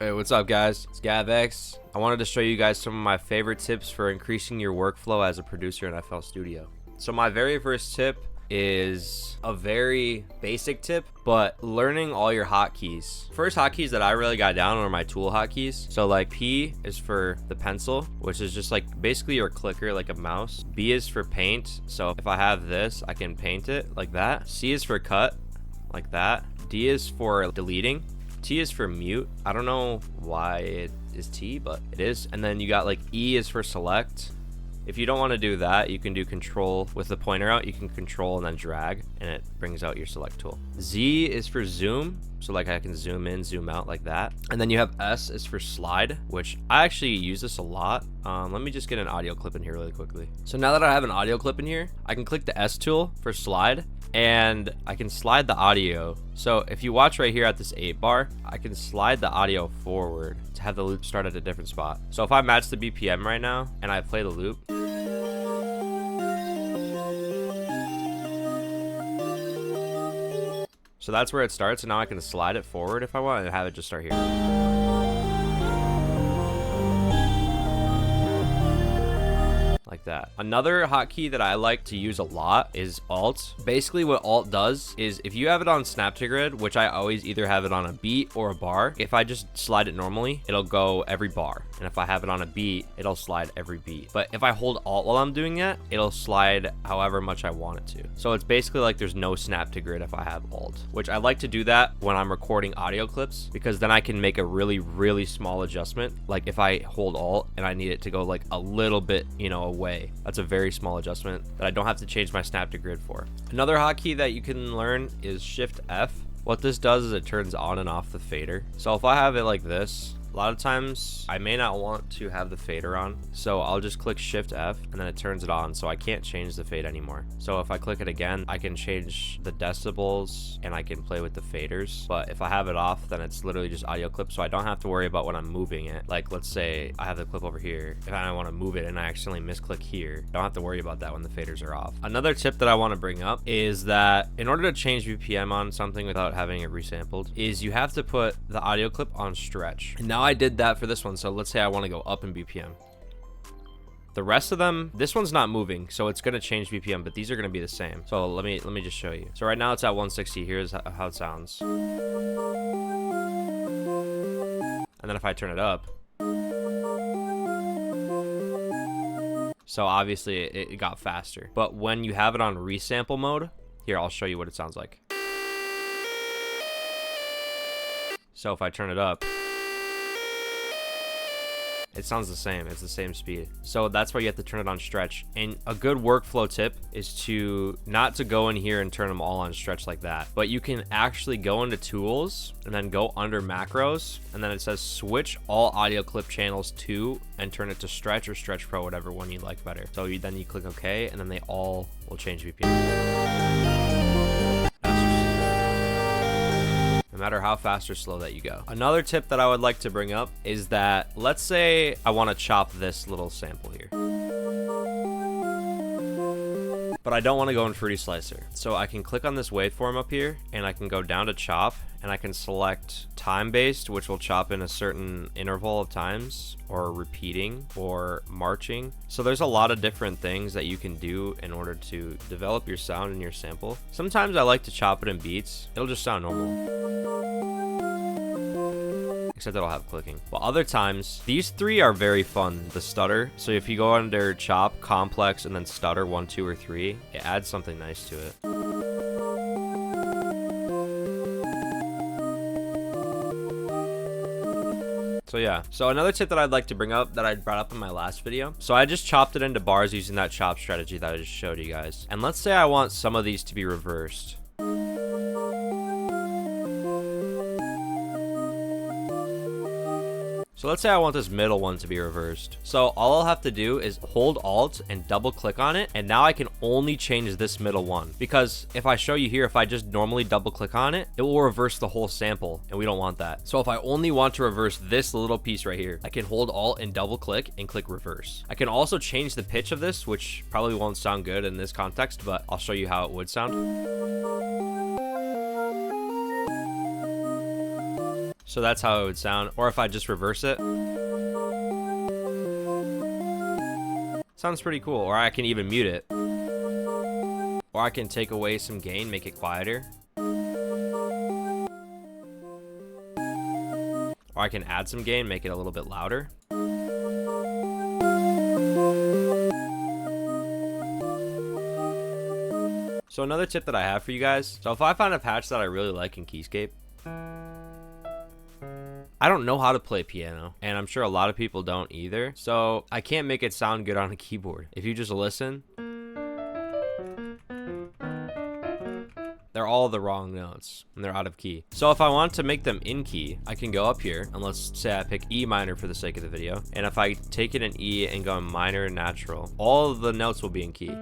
Hey, what's up guys? It's GavX. I wanted to show you guys some of my favorite tips for increasing your workflow as a producer in FL Studio. So my very first tip is a very basic tip, but learning all your hotkeys. First hotkeys that I really got down are my tool hotkeys. So like P is for the pencil, which is just like basically your clicker, like a mouse. B is for paint. So if I have this, I can paint it like that. C is for cut, like that. D is for deleting. T is for mute. I don't know why it is T, but it is. And then you got like E is for select. If you don't want to do that, you can do control with the pointer out. You can control and then drag, and it brings out your select tool. Z is for zoom. So like I can zoom in, zoom out like that. And then you have S is for slide, which I actually use this a lot. Let me just get an audio clip in here really quickly. So now that I have an audio clip in here, I can click the S tool for slide, and I can slide the audio. So if you watch right here at this 8 bar, I can slide the audio forward to have the loop start at a different spot. So if I match the BPM right now and I play the loop, so that's where it starts, and now I can slide it forward if I want and have it just start here. Like that. Another hotkey that I like to use a lot is Alt. Basically what Alt does is if you have it on Snap to Grid, which I always either have it on a beat or a bar, if I just slide it normally, it'll go every bar. And if I have it on a beat, it'll slide every beat. But if I hold Alt while I'm doing that, it'll slide however much I want it to. So it's basically like there's no Snap to Grid if I have Alt, which I like to do that when I'm recording audio clips, because then I can make a really, really small adjustment. Like if I hold Alt and I need it to go like a little bit, you know, away, that's a very small adjustment that I don't have to change my Snap to Grid for. Another hotkey that you can learn is Shift F. What this does is it turns on and off the fader. So if I have it like this, a lot of times I may not want to have the fader on, so I'll just click Shift F and then it turns it on, so I can't change the fade anymore. So if I click it again, I can change the decibels and I can play with the faders. But if I have it off, then it's literally just audio clip, so I don't have to worry about when I'm moving it. Like let's say I have the clip over here, if I want to move it and I accidentally misclick here, I don't have to worry about that when the faders are off. Another tip that I want to bring up is that in order to change BPM on something without having it resampled, is you have to put the audio clip on stretch. And now I did that for this one, so let's say I want to go up in BPM. The rest of them, this one's not moving, so it's going to change BPM, but these are going to be the same. So let me just show you. So right now it's at 160. Here's how it sounds. And then if I turn it up, so obviously it got faster. But when you have it on resample mode, here, I'll show you what it sounds like. So if I turn it up, it sounds the same. It's the same speed. So that's why you have to turn it on stretch. And a good workflow tip is to not to go in here and turn them all on stretch like that, but you can actually go into tools and then go under macros, and then it says switch all audio clip channels to, and turn it to stretch or stretch pro, whatever one you like better. So then you click OK, and then they all will change BPM. No matter how fast or slow that you go. Another tip that I would like to bring up is that let's say I want to chop this little sample here, but I don't want to go in Fruity Slicer. So I can click on this waveform up here and I can go down to chop, and I can select time based, which will chop in a certain interval of times, or repeating, or marching. So there's a lot of different things that you can do in order to develop your sound in your sample. Sometimes I like to chop it in beats. It'll just sound normal, except it'll have clicking. But other times, these three are very fun. The stutter, so if you go under chop, complex, and then stutter 1, 2, or 3, it adds something nice to it. So yeah, so another tip that I'd like to bring up that I brought up in my last video. So I just chopped it into bars using that chop strategy that I just showed you guys. And let's say I want some of these to be reversed. So let's say I want this middle one to be reversed. So all I'll have to do is hold Alt and double click on it. And now I can only change this middle one, because if I show you here, if I just normally double click on it, it will reverse the whole sample, and we don't want that. So if I only want to reverse this little piece right here, I can hold Alt and double click and click reverse. I can also change the pitch of this, which probably won't sound good in this context, but I'll show you how it would sound. So that's how it would sound. Or if I just reverse it. Sounds pretty cool. Or I can even mute it. Or I can take away some gain, make it quieter. Or I can add some gain, make it a little bit louder. So another tip that I have for you guys. So if I find a patch that I really like in Keyscape, I don't know how to play piano, and I'm sure a lot of people don't either. So I can't make it sound good on a keyboard. If you just listen, they're all the wrong notes and they're out of key. So if I want to make them in key, I can go up here and let's say I pick E minor for the sake of the video. And if I take it in E and go in minor and natural, all of the notes will be in key.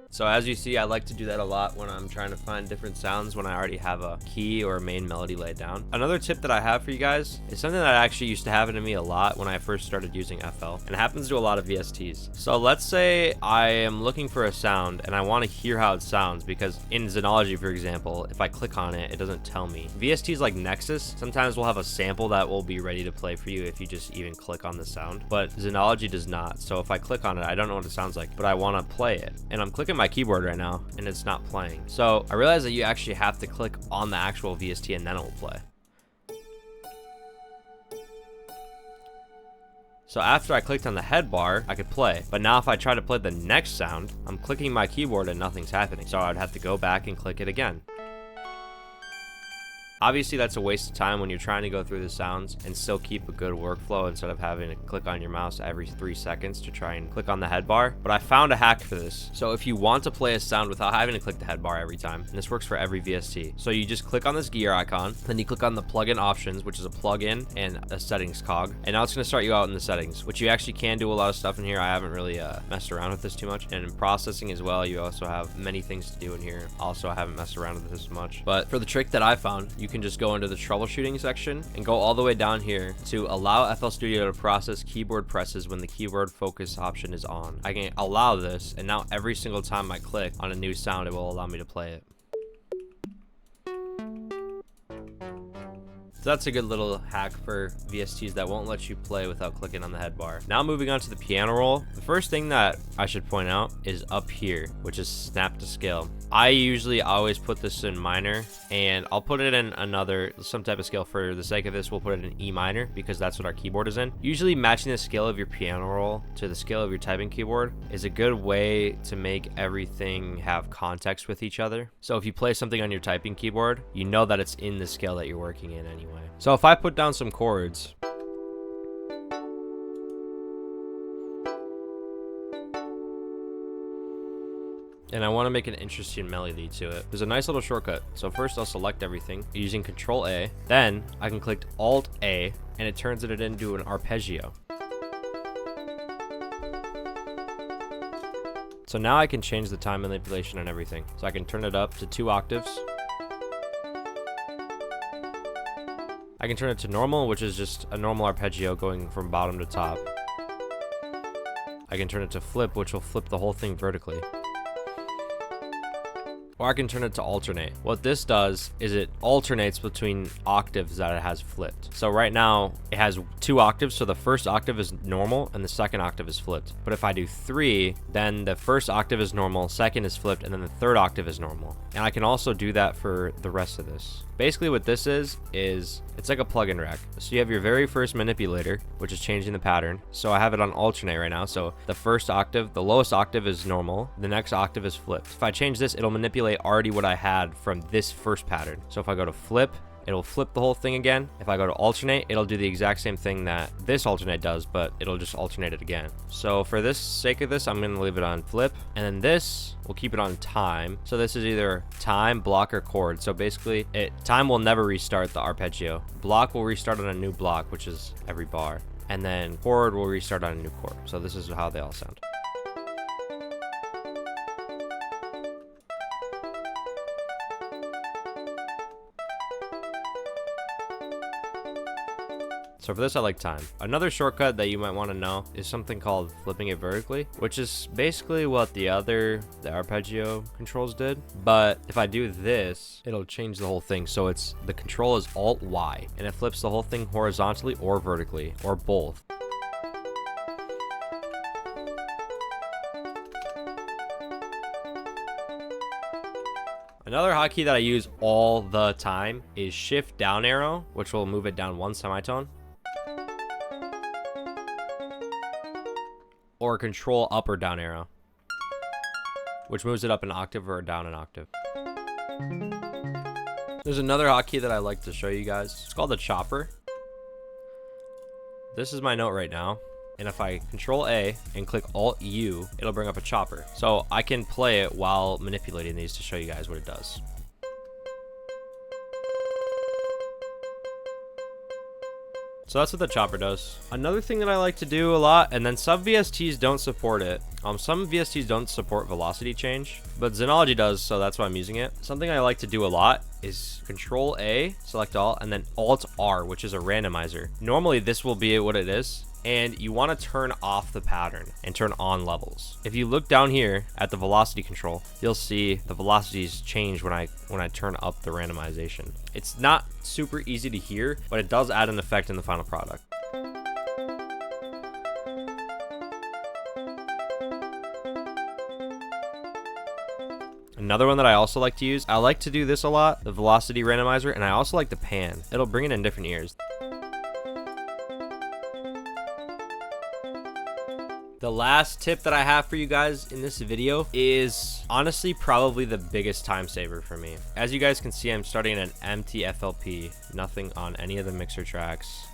So as you see, I like to do that a lot when I'm trying to find different sounds when I already have a key or a main melody laid down. Another tip that I have for you guys is something that actually used to happen to me a lot when I first started using FL, and it happens to a lot of VSTs. So let's say I am looking for a sound and I want to hear how it sounds, because in Xenology, for example, if I click on it, it doesn't tell me. VSTs like Nexus sometimes will have a sample that will be ready to play for you if you just even click on the sound, but Xenology does not. So if I click on it, I don't know what it sounds like, but I want to play it, and I'm clicking my keyboard right now and it's not playing. So I realized that you actually have to click on the actual VST and then it will play. So after I clicked on the head bar, I could play. But now if I try to play the next sound, I'm clicking my keyboard and nothing's happening. So I'd have to go back and click it again. Obviously, that's a waste of time when you're trying to go through the sounds and still keep a good workflow instead of having to click on your mouse every 3 seconds to try and click on the head bar. But I found a hack for this. So if you want to play a sound without having to click the head bar every time, and this works for every VST. So you just click on this gear icon, then you click on the plugin options, which is a plugin and a settings cog. And now it's going to start you out in the settings, which you actually can do a lot of stuff in here. I haven't really messed around with this too much. And in processing as well, you also have many things to do in here. Also, I haven't messed around with this much. But for the trick that I found, you can just go into the troubleshooting section and go all the way down here to allow FL Studio to process keyboard presses when the keyboard focus option is on. I can allow this, and now every single time I click on a new sound, it will allow me to play it. So that's a good little hack for VSTs that won't let you play without clicking on the head bar. Now moving on to the piano roll. The first thing that I should point out is up here, which is snap to scale. I usually always put this in minor, and I'll put it in some type of scale. For the sake of this, we'll put it in E minor because that's what our keyboard is in. Usually matching the scale of your piano roll to the scale of your typing keyboard is a good way to make everything have context with each other. So if you play something on your typing keyboard, you know that it's in the scale that you're working in anyway. So if I put down some chords, and I want to make an interesting melody to it, there's a nice little shortcut. So first I'll select everything using Control A, then I can click Alt A and it turns it into an arpeggio. So now I can change the time manipulation and everything. So I can turn it up to 2 octaves. I can turn it to normal, which is just a normal arpeggio going from bottom to top. I can turn it to flip, which will flip the whole thing vertically. Or I can turn it to alternate. What this does is it alternates between octaves that it has flipped. So right now it has 2 octaves, so the first octave is normal and the second octave is flipped. But if I do 3, then the first octave is normal, second is flipped, and then the third octave is normal. And I can also do that for the rest of this. Basically what this is it's like a plugin rack. So you have your very first manipulator, which is changing the pattern. So I have it on alternate right now. So the first octave, the lowest octave is normal, the next octave is flipped. If I change this, it'll manipulate already what I had from this first pattern. So if I go to flip, it'll flip the whole thing again. If I go to alternate, it'll do the exact same thing that this alternate does, but it'll just alternate it again. So for this sake of this, I'm going to leave it on flip, and then this, we'll keep it on time. So this is either time, block, or chord. So basically, time will never restart the arpeggio. Block will restart on a new block, which is every bar. And then chord will restart on a new chord. So this is how they all sound. So for this, I like time. Another shortcut that you might want to know is something called flipping it vertically, which is basically what the arpeggio controls did. But if I do this, it'll change the whole thing. So it's the control is Alt Y, and it flips the whole thing horizontally or vertically, or both. Another hotkey that I use all the time is shift down arrow, which will move it down one semitone. Or control up or down arrow, which moves it up an octave or down an octave. There's another hotkey that I like to show you guys. It's called the chopper. This is my note right now. And if I control A and click Alt U, it'll bring up a chopper. So I can play it while manipulating these to show you guys what it does. So that's what the chopper does. Another thing that I like to do a lot, and then some VSTs don't support it. Some VSTs don't support velocity change, but Xenology does, so that's why I'm using it. Something I like to do a lot is Control A, select all, and then Alt R, which is a randomizer. Normally this will be what it is, and you want to turn off the pattern and turn on levels. If you look down here at the velocity control, you'll see the velocities change when I turn up the randomization. It's not super easy to hear, but it does add an effect in the final product. Another one that I also like to use, I like to do this a lot, the velocity randomizer, and I also like the pan. It'll bring it in different ears. The last tip that I have for you guys in this video is honestly probably the biggest time saver for me. As you guys can see, I'm starting an empty FLP, nothing on any of the mixer tracks,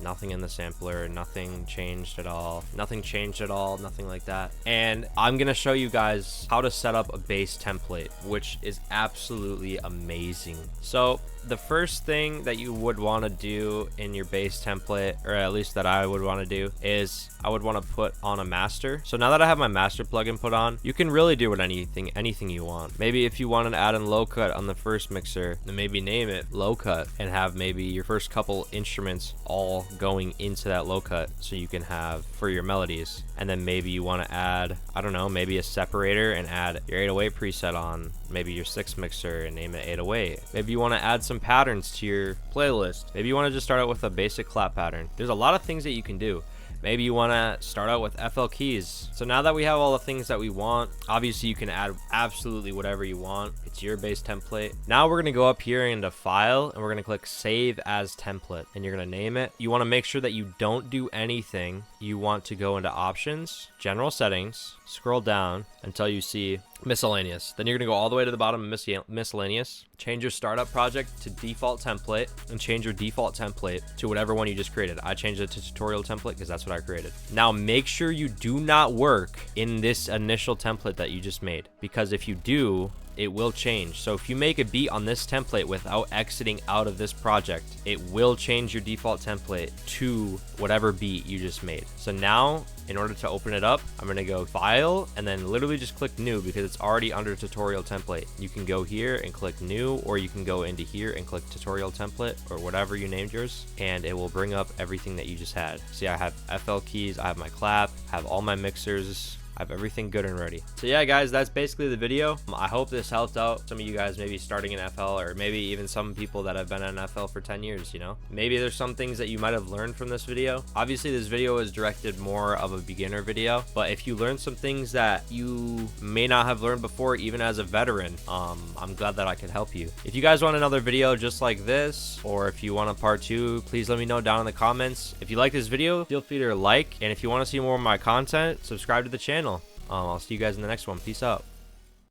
nothing in the sampler, nothing changed at all, nothing like that. And I'm gonna show you guys how to set up a bass template, which is absolutely amazing. So the first thing that you would want to do in your bass template, or at least that I would want to do, is I would want to put on a master. So now that I have my master plugin put on, you can really do anything you want. Maybe if you wanted to add in low cut on the first mixer, then maybe name it low cut and have maybe your first couple instruments all going into that low cut, so you can have for your melodies. And then maybe you want to add, I don't know, maybe a separator and add your 808 preset on maybe your sixth mixer and name it 808. Maybe you want to add some patterns to your playlist. Maybe you want to just start out with a basic clap pattern. There's a lot of things that you can do. Maybe you want to start out with FL keys. So now that we have all the things that we want, obviously you can add absolutely whatever you want. It's your base template. Now we're going to go up here into file and we're going to click save as template, and you're going to name it. You want to make sure that you don't do anything. You want to go into options, general settings, scroll down until you see miscellaneous. Then you're going to go all the way to the bottom of miscellaneous, change your startup project to default template, and change your default template to whatever one you just created. I changed it to tutorial template because that's what I created. Now make sure you do not work in this initial template that you just made, because if you do, it will change. So if you make a beat on this template without exiting out of this project, it will change your default template to whatever beat you just made. So now, in order to open it up, I'm gonna go file and then literally just click new because it's already under tutorial template. You can go here and click new, or you can go into here and click tutorial template or whatever you named yours, and it will bring up everything that you just had. See, I have FL keys, I have my clap, I have all my mixers, I have everything good and ready. So yeah, guys, that's basically the video. I hope this helped out some of you guys maybe starting in FL, or maybe even some people that have been in FL for 10 years, you know? Maybe there's some things that you might have learned from this video. Obviously, this video is directed more of a beginner video, but if you learned some things that you may not have learned before, even as a veteran, I'm glad that I could help you. If you guys want another video just like this, or if you want a part 2, please let me know down in the comments. If you like this video, feel free to like, and if you want to see more of my content, subscribe to the channel. I'll see you guys in the next one. Peace out.